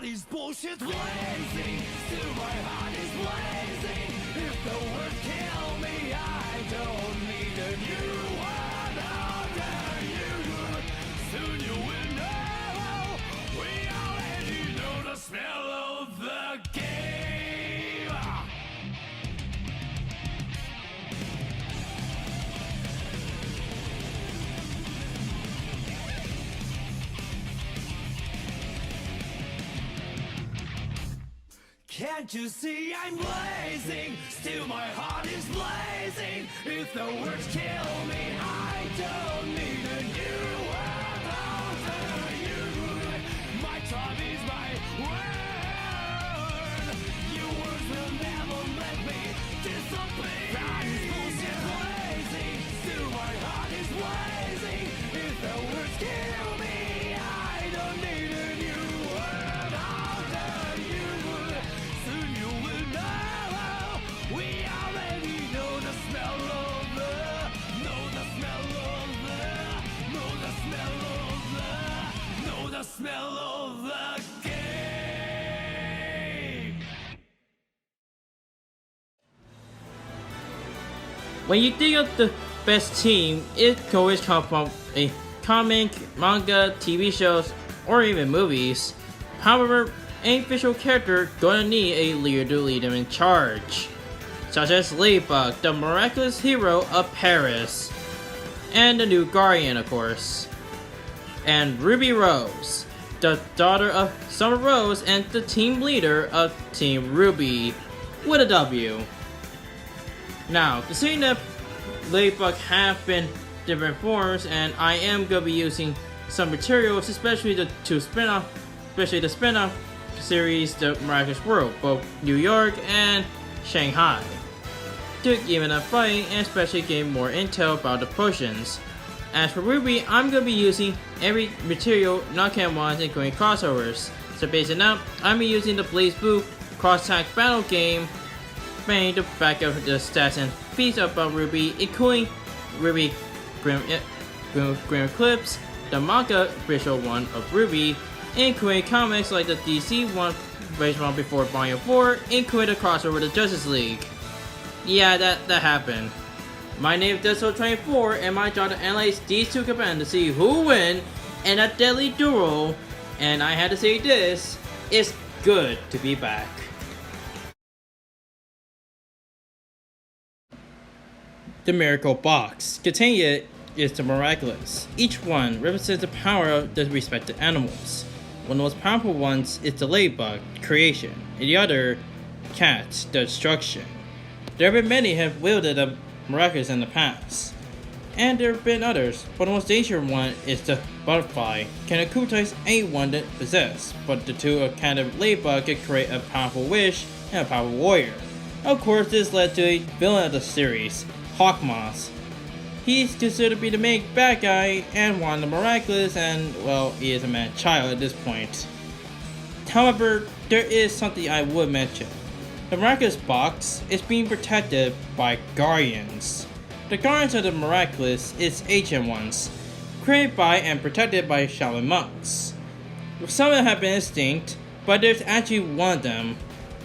These bullshit blazing, still my heart is blazing. If the words kill me, I don't need a new one under you. Soon you will know, we already know the smell of the game. Can't you see I'm blazing? Still my heart is blazing. If the words kill me, I don't need a new one under you. My tribe is my word. Your words will never let me disobey. That is bullshit blazing. Still my heart is blazing. If the words kill me, I don't need a new word under you. Soon you will know. We already know the smell of the, know the smell of the, know the smell of the, know the smell of the game. When you think of the best team, it can always come from a comic, manga, TV shows, or even movies. However, any official character gonna need a leader to lead them in charge, such as Ladybug, the miraculous hero of Paris, and the new Guardian, of course, and Ruby Rose, the daughter of Summer Rose and the team leader of Team RWBY, with a W. Now, considering that Ladybug have been different forms, and I am gonna be using some materials, especially the spin-off series, The Miraculous World, both New York and Shanghai, to give it a fight and especially gain more intel about the potions. As for RWBY, I'm going to be using every material, not canon ones, including crossovers. So based on that, I'm using the BlazBlue cross-tag battle game main to back up the stats and feats about RWBY, including RWBY Grim Eclipse, the manga official one of RWBY, including comics like the DC one based on before Volume 4, including a crossover with the Justice League. Yeah, that happened. My name is Deso24, and my job to analyze these two competitors to see who win in a deadly duel. And I had to say this, it's good to be back. The Miracle Box. Containing it is the Miraculous. Each one represents the power of the respective animals. One of the most powerful ones is the Ladybug, creation, and the other, Cat, the destruction. There have been many who have wielded the Miraculous in the past, and there have been others, but the most dangerous one is the Butterfly. Can accumulate anyone that possess, but the two of Cat and Ladybug can create a powerful wish and a powerful warrior. Of course, this led to a villain of the series, Hawkmoth. He's considered to be the main bad guy and one of the Miraculous, and well, he is a mad child at this point. However, there is something I would mention. The Miraculous Box is being protected by Guardians. The Guardians of the Miraculous is ancient ones, created by and protected by shaman monks. Some of them have been extinct, but there's actually one of them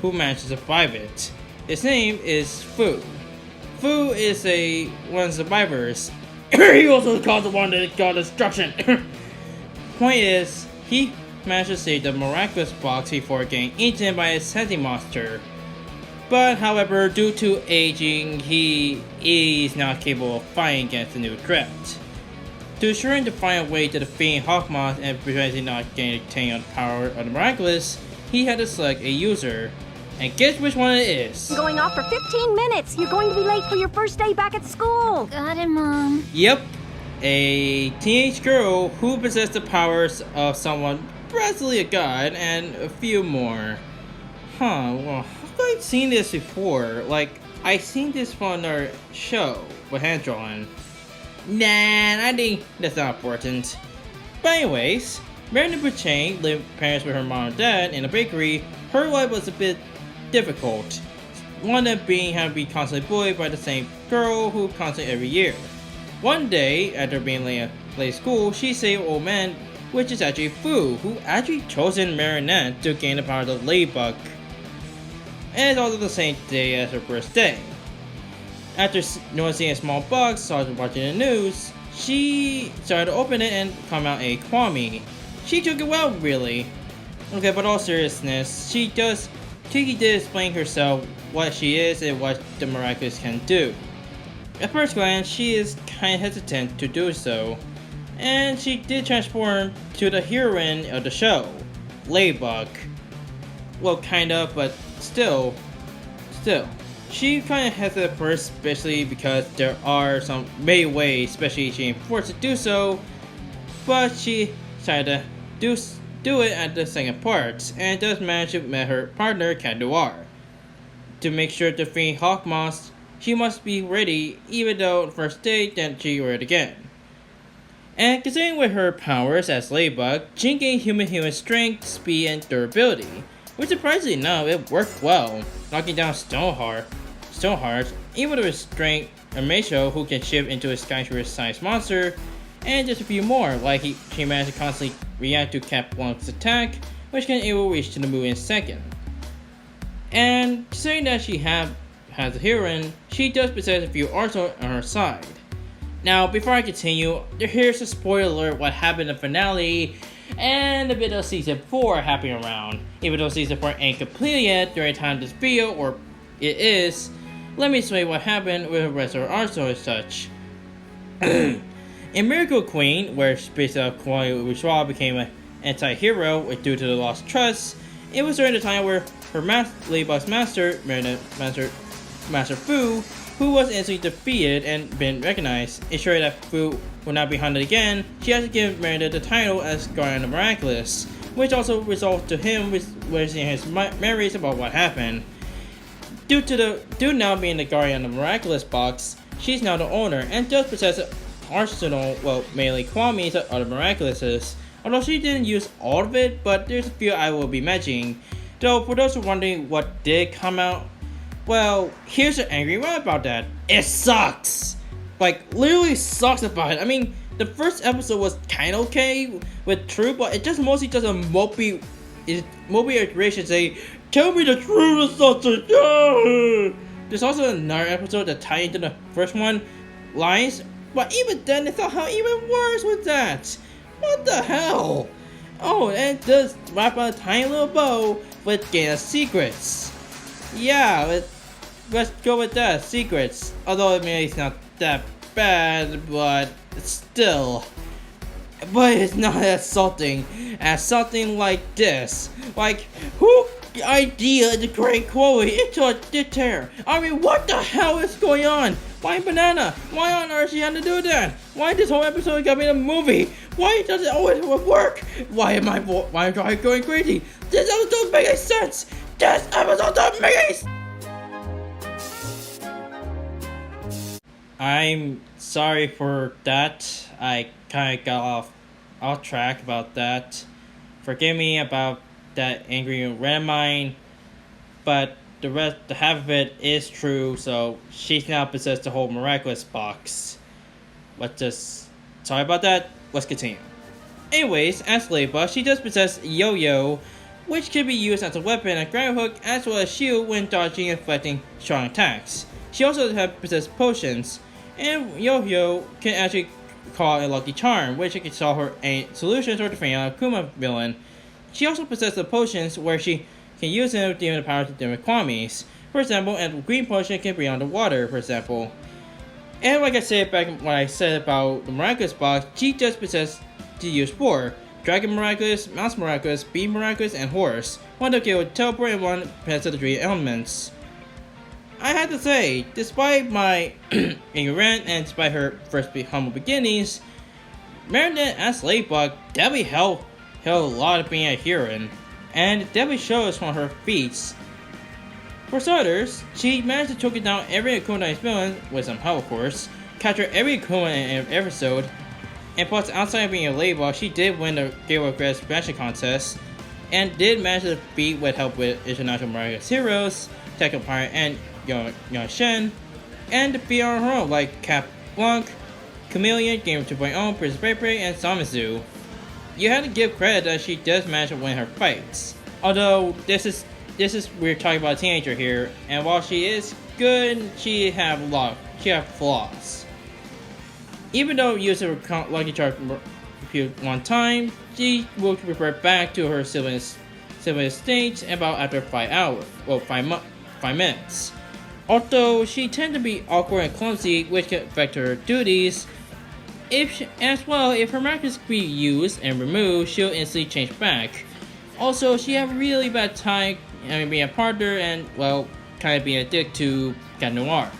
who managed to survive it. His name is Fu. Fu is one of the survivors. He also caused the one that got destruction. Point is, he managed to save the Miraculous Box before getting eaten by a sentient monster. But however, due to aging, he is not capable of fighting against the new threat. To ensure him to find a way to defeat Hawkmoth and prevent him not getting on the power of the Miraculous, he had to select a user. And guess which one it is? I'm going off for 15 minutes. You're going to be late for your first day back at school. Got it, Mom. Yep. A teenage girl who possessed the powers of someone, possibly a god, and a few more. Well, have I seen this before? Like, I seen this on our show with hand drawn. Nah, I think that's not important. But anyways, Marinette Bouchain lived with parents with her mom and dad in a bakery. Her life was a bit difficult. One of being having to be constantly bullied by the same girl who constantly every year. One day, after being late school, she saved an old man, which is actually Fu, who actually chosen Marinette to gain the power of the Ladybug. And it's also the same day as her birthday. After noticing a small box, started watching the news, she started to open it and come out a Kwame. She took it well, really. Okay, but all seriousness, Kiki did explain herself what she is and what the Miraculous can do. At first glance, she is kinda hesitant to do so, and she did transform to the heroine of the show, Ladybug. Well, kinda, but still. She kinda hesitated at first, especially because there are some many ways, especially she ain't forced to do so, but she decided to do it at the second part, and does manage to meet her partner, Cat Noir. To make sure to defeat Hawkmoss, she must be ready, even though the first day then she read again. And considering with her powers as Ladybug, she gained human strength, speed, and durability, which surprisingly enough, it worked well, knocking down Stoneheart, even with her strength, a Meisho who can shift into a skyscraper-sized monster, and just a few more, like she managed to constantly react to Cat Blanc's attack, which can able reach to the moon in a second. And saying that she has a heroine, she does possess a few arsenals on her side. Now, before I continue, here's a spoiler alert what happened in the finale, and a bit of Season 4 happening around. Even though Season 4 ain't completed yet during the time of this video, or it is, let me explain what happened with the rest of her arsenal and such. In Miracle Queen, where basically Bourgeois became an anti-hero due to the lost trust, it was during the time where her Ladybug's master, Master Fu, who was instantly defeated and been recognized. Ensuring that Fu will not be hunted again, she has to give Marinette the title as Guardian of Miraculous, which also results to him raising his memories about what happened. Due now being the Guardian of Miraculous box, she's now the owner and does possess an arsenal, well, mainly Kwame's of other Miraculouses, although she didn't use all of it, but there's a few I will be mentioning. Though, for those who are wondering what did come out, well, here's an angry one about that. It sucks! Like, literally sucks about it. I mean, the first episode was kinda okay with True, but it just mostly does a mopey iteration say, tell me the truth or something! Yeah! There's also another episode that ties into the first one, Lines, but even then it somehow even worse with that. What the hell? Oh, and it does wrap on a tiny little bow with Game of Secrets. Yeah, let's go with that, Secrets. Although maybe it's not that bad, but still. But it's not as insulting as something like this. Like, who idea to create Chloe into a dictator? I mean, what the hell is going on? Why Banana? Why on earth she had to do that? Why this whole episode got me in a movie? Why does it always work? Why am I going crazy? This episode doesn't make any sense. This episode doesn't make any sense. I'm sorry for that. I kind of got off track about that. Forgive me about that angry red mine, but the half of it is true. So she's now possessed the whole Miraculous box. Sorry about that. Let's continue. Anyways, as Ladybug, she does possess Yo-Yo, which can be used as a weapon and ground hook, as well as shield when dodging and deflecting strong attacks. She also possesses potions, and Yo-Yo can actually call a Lucky Charm, which can solve her solutions or defeat a Kuma villain. She also possesses potions where she can use them to the power to different Kwames. For example, a green potion can breathe underwater, for example. And like I said back when I said about the Miraculous box, she just possesses to use 4. Dragon Miraculous, Mouse Miraculous, Bee Miraculous, and Horse. One to kill with Teleport and one possesses the 3 elements. I have to say, despite my ignorance and despite her first humble beginnings, Marinette as Ladybug definitely held a lot of being a heroine, and it definitely shows from her feats. For starters, she managed to choke down every Akuma's villain with some help, of course, capture every Akuma in an episode, And plus, outside of being a Ladybug, she did win the Game of Grass Fashion Contest, and did manage to defeat with help with International Miraculous Heroes, Tech Empire, and Young Shen, and defeat on her own like Cap Blanc, Chameleon, Game 2.0, Princess Beyblade, and Samizu. You have to give credit that she does manage to win her fights. Although this is we're talking about a teenager here, and while she is good, she have flaws. Even though using her Lucky Charm one time, she will revert back to her sibling stage about after 5 minutes. Although she tends to be awkward and clumsy, which can affect her duties. If her Miraculous can be used and removed, she'll instantly change back. Also, she have a really bad time being a partner and, well, kind of being a dick to Noir.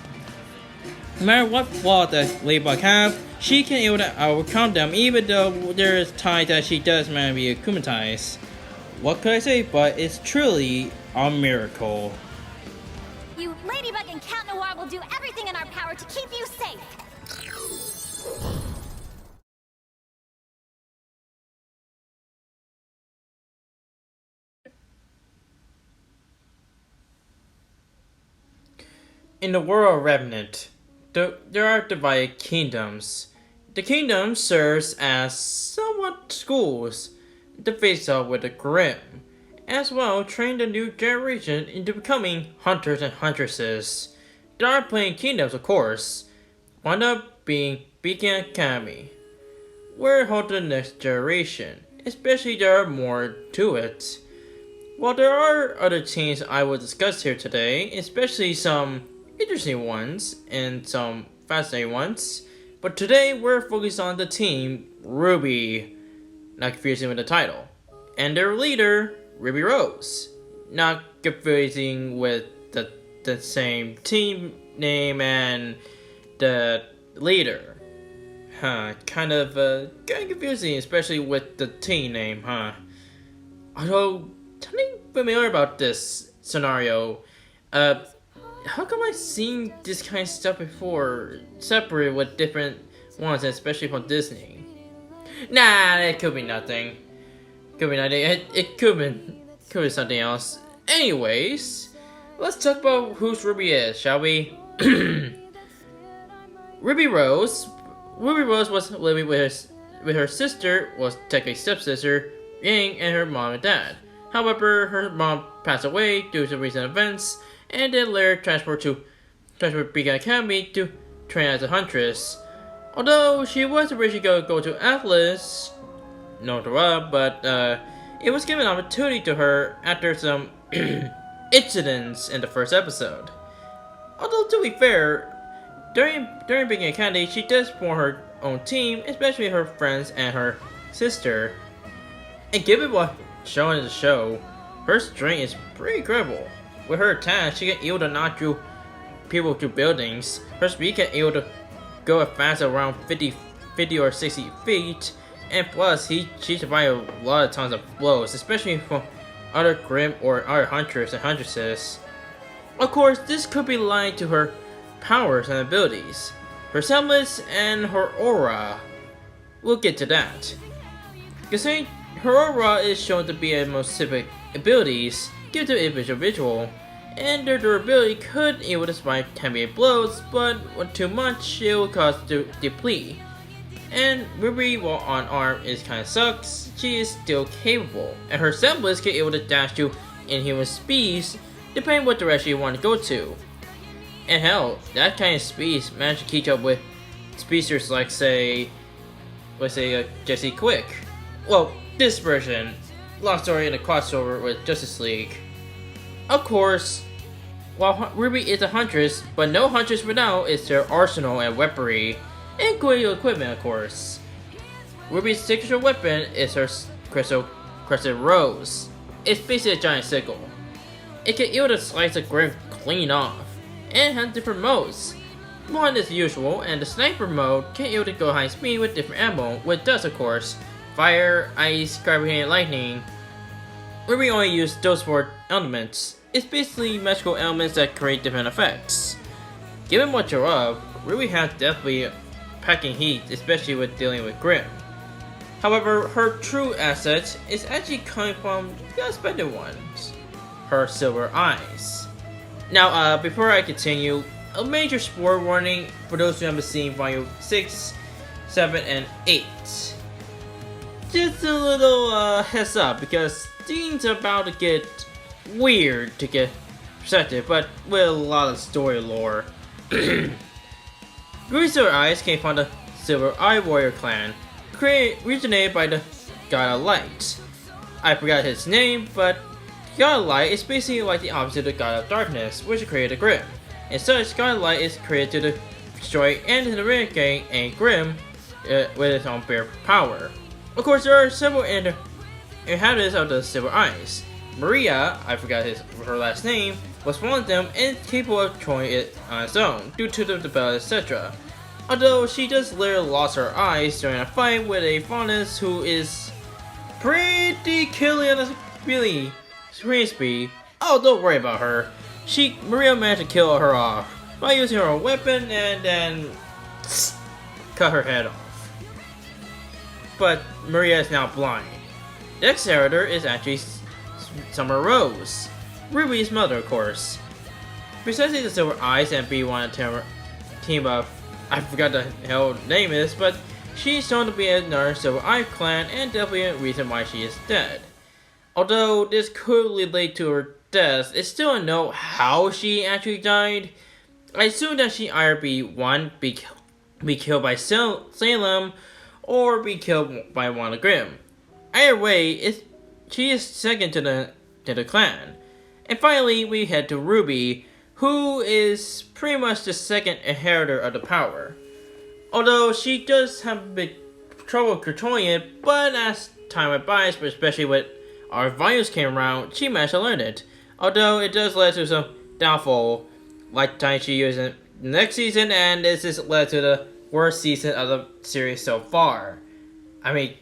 No matter what flaw that Ladybug have, she can able to overcome them, even though there is times that she does manage to be akumatized. What could I say, but it's truly a miracle. You, Ladybug and Cat Noir will do everything in our power to keep you safe. In the world of Revenant, there are divided kingdoms. The kingdom serves as somewhat schools to face off with the Grim, as well train the new generation into becoming hunters and huntresses. There are plenty of kingdoms, of course, one of being Beacon Academy, where hold the next generation, especially there are more to it. While there are other teams I will discuss here today, especially some interesting ones and some fascinating ones, but today we're focused on the team RWBY, not confusing with the title, and their leader Ruby Rose, not confusing with the same team name and the leader. Kind of confusing, especially with the team name, Although, something familiar about this scenario, how come I've seen this kind of stuff before, separate with different ones, especially from Disney? Nah, it could be nothing. Could be nothing. It could be something else. Anyways, let's talk about who RWBY is, shall we? Ruby Rose was living with her sister, was technically stepsister, Yang, and her mom and dad. However, her mom passed away due to recent events, and then later transferred Beacon Academy to train as a huntress. Although she was originally going to go to Atlas, but it was given an opportunity to her after some incidents in the first episode. Although to be fair, during Beacon Academy, she does form her own team, especially her friends and her sister. And given what shown in the show, her strength is pretty incredible. With her attack, she can able to knock through people through buildings. Her speed can able to go as fast as around 50 or 60 feet. And plus, she survived a lot of tons of blows, especially from other Grim or other hunters and huntresses. Of course, this could be linked to her powers and abilities, her semblance, and her aura. We'll get to that. Considering her aura is shown to be a most specific abilities given to individual, and their durability could able to survive heavy blows, but with too much, it will cause to deplete. And RWBY, while unarmed is kinda sucks, she is still capable, and her semblance can able to dash to inhuman speeds, depending what direction you want to go to. And hell, that kind of speed managed to keep up with speedsters like Jesse Quick. Well, this version, long story in a crossover with Justice League. Of course, while RWBY is a huntress, but no huntress without is their arsenal and weaponry, including equipment, of course. RWBY's signature weapon is her crystal crescent rose. It's basically a giant sickle. It can able to slice a Grim clean off, and has different modes. One is usual, and the sniper mode can able to go high speed with different ammo, which does of course fire, ice, gravity, and lightning. RWBY only use those 4 elements. It's basically magical elements that create different effects. Given what you're of, RWBY has definitely packing heat, especially with dealing with Grimm. However, her true asset is actually coming from the unexpected ones, her silver eyes. Now, before I continue, a major spoiler warning for those who haven't seen Volume 6, 7, and 8. Just a little heads up, because things are about to get weird to get perspective, but with a lot of story lore. Ruby's Silver Eyes came from the Silver Eye Warrior clan, originated by the God of Light. I forgot his name, but God of Light is basically like the opposite of the God of Darkness, which created Grimm. And such, God of Light is created to destroy and to renegade and Grimm with its own bare power. Of course, there are several inhabitants of the Silver Eyes. Maria, I forgot her last name, was one of them and capable of controlling it on its own, due to the battle, etc. Although she just literally lost her eyes during a fight with a Faunus who is pretty killing on the speed. Oh, don't worry about her. Maria managed to kill her off by using her own weapon and then cut her head off. But Maria is now blind. The next character is actually Summer Rose, Ruby's mother, of course. Precisely the Silver Eyes and B1 team of, I forgot the hell name is, but she's shown to be another Silver Eye clan and definitely a reason why she is dead. Although this could relate to her death, it's still unknown how she actually died. I assume that she either be killed by Salem or be killed by one of Grimm. Either way, she is second to the clan. And finally, we head to RWBY, who is pretty much the second inheritor of the power. Although she does have a bit trouble controlling it, but as time went by, especially when our volumes came around, she managed to learn it. Although it does lead to some downfall, like the time she used it next season, and this has led to the worst season of the series so far. I mean,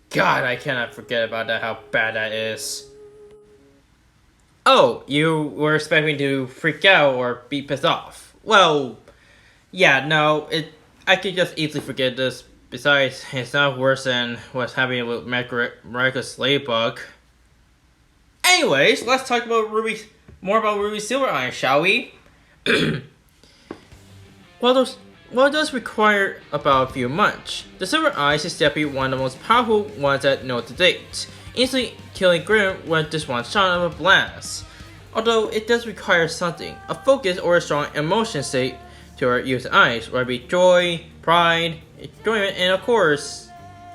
God, I cannot forget about that, how bad that is. Oh, you were expecting to freak out or be pissed off. Well, yeah, no, I could just easily forget this. Besides, it's not worse than what's happening with Miraculous Ladybug. Anyways, let's talk about more about Ruby's Silver Eyes, shall we? While it does require about a few months, the Silver Eyes is definitely one of the most powerful ones that know to date, instantly killing Grimm with just one shot of a blast. Although it does require something, a focus or a strong emotion state to our user eyes, whether it be joy, pride, enjoyment, and of course,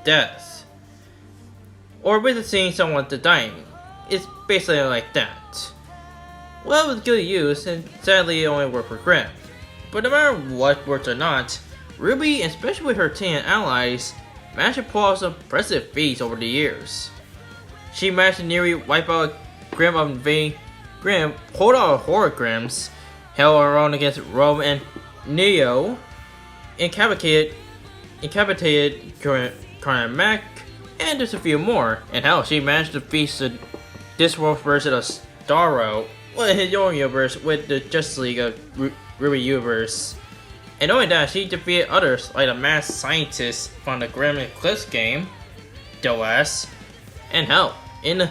death. Or witnessing someone dying. It's basically like that. Well, it was good use, and sadly it only worked for Grimm. But no matter what works or not, RWBY, especially with her team and allies, managed to pull off some impressive feats over the years. She managed to nearly wipe out Grimm of invading Grimm, hold out horror Grimms, held her own against Rome and Neo, incapacitated Carnage Mac, and just a few more. And hell, she managed to defeat this world version of Starro, well, in his own universe with the Justice League of RWBY universe. And not only that, she defeated others like the mad scientist from the Grim Eclipse game, Duels, and hell, in the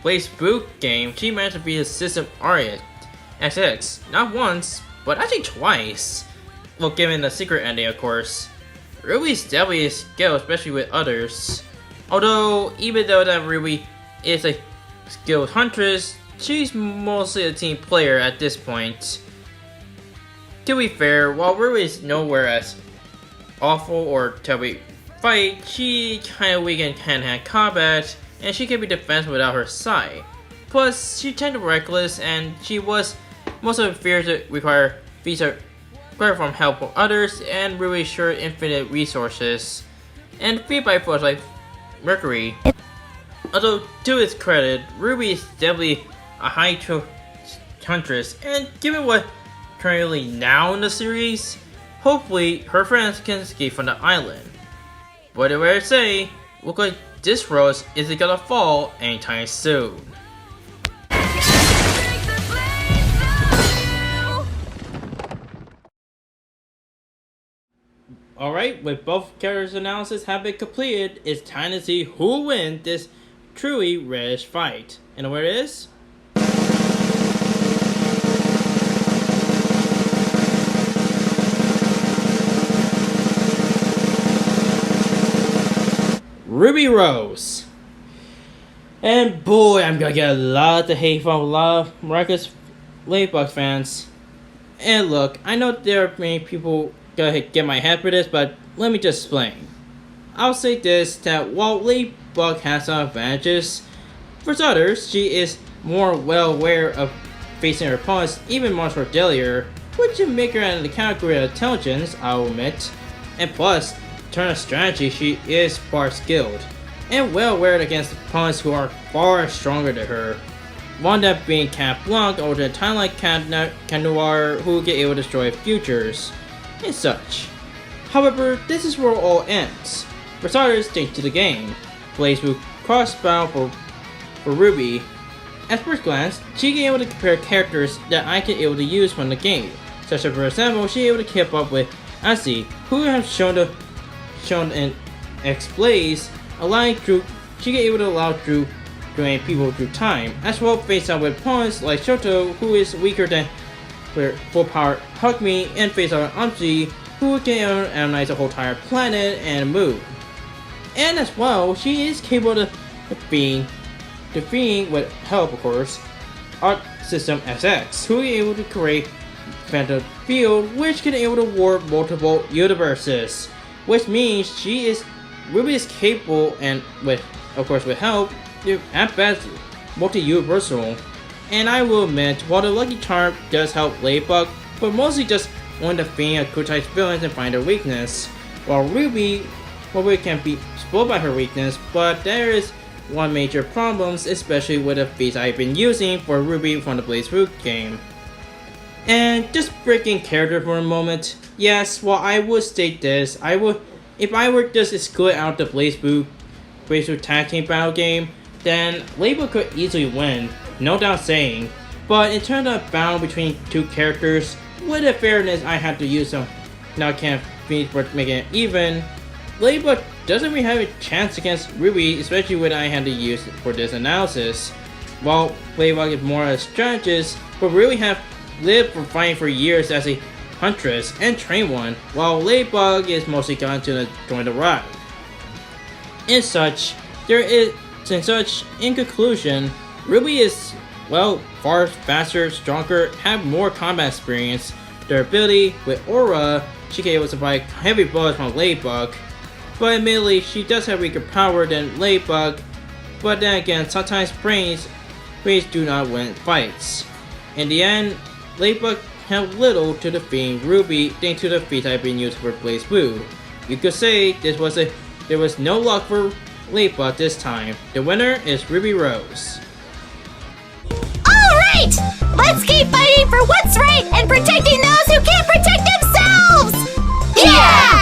BlazBlue game, she managed to beat his system Aria XX, not once, but actually twice. Well, given the secret ending, of course. RWBY's definitely a skill, especially with others. Although, even though that RWBY is a skilled huntress, she's mostly a team player at this point. To be fair, while RWBY is nowhere as awful or terribly fight, she kinda weak in hand-to-hand combat, and she can be defensive without her sai. Plus, she turned reckless, and she was most of her fears that require feats from help from others, and RWBY sure infinite resources, and feat by force like Mercury. Although, to its credit, RWBY is definitely a high huntress, and given what currently now in the series, hopefully her friends can escape from the island. Whatever I say, look like this rose isn't gonna fall anytime soon. Alright, with both characters' analysis have been completed, it's time to see who will win this truly reddish fight. And where it is? Ruby Rose. And boy, I'm gonna get a lot of hate from a lot of Miraculous Ladybug fans. And look, I know there are many people gonna get my head for this, but let me just explain. I'll say this, that while Ladybug has some advantages, for others, she is more well aware of facing her opponents, even more for deadlier, which would make her in the category of intelligence, I'll admit. And plus, in terms of strategy, she is far skilled, and well aware against opponents who are far stronger than her. One that being Cat Blanc or the time-like Cat Noir who get able to destroy futures, and such. However, this is where it all ends. For starters, thanks to the game, BlazBlue cross-battle for RWBY. At first glance, she can able to compare characters that I can able to use from the game, such as for example, she able to keep up with Asi, who have shown in X-Blaze, allowing Drew, she can able to allow Drew drain people through time, as well face off with opponents like Shoto, who is weaker than full power Hug Me, and face off with Umji, who can analyze the whole entire planet and move. And as well, she is capable of defeating with help, of course, Art System SX, who is able to create Phantom Field, which can able to warp multiple universes, which means RWBY is capable, and with help, at best multi-universal. And I will admit, while the Lucky Charm does help Ladybug, but mostly just on the thing of Kutai's villains and find their weakness, while RWBY can be spoiled by her weakness, but there is one major problem, especially with the feats I've been using for RWBY from the BlazBlue game. And just breaking character for a moment, yes, while I would state this, if I were just exclude out the BlazBlue tag team battle game, then Ladybug could easily win, no doubt saying. But in terms of battle between two characters, with the fairness I had to use some now can't be for making it even, Ladybug doesn't really have a chance against RWBY, especially when I had to use it for this analysis. While Ladybug is more a strategist, but really have lived for fighting for years as a huntress and trained one, while Ladybug is mostly gone to join the ride. In conclusion, RWBY is, well, far faster, stronger, have more combat experience. Their ability with Aura, she can able to survive heavy blows from Ladybug, but admittedly, she does have weaker power than Ladybug, but then again, sometimes brains do not win fights. In the end, Ladybug had little to defeat RWBY thanks to the feats I've been using for BlazBlue. You could say there was no luck for Ladybug this time. The winner is Ruby Rose. Alright! Let's keep fighting for what's right and protecting those who can't protect themselves! Yeah!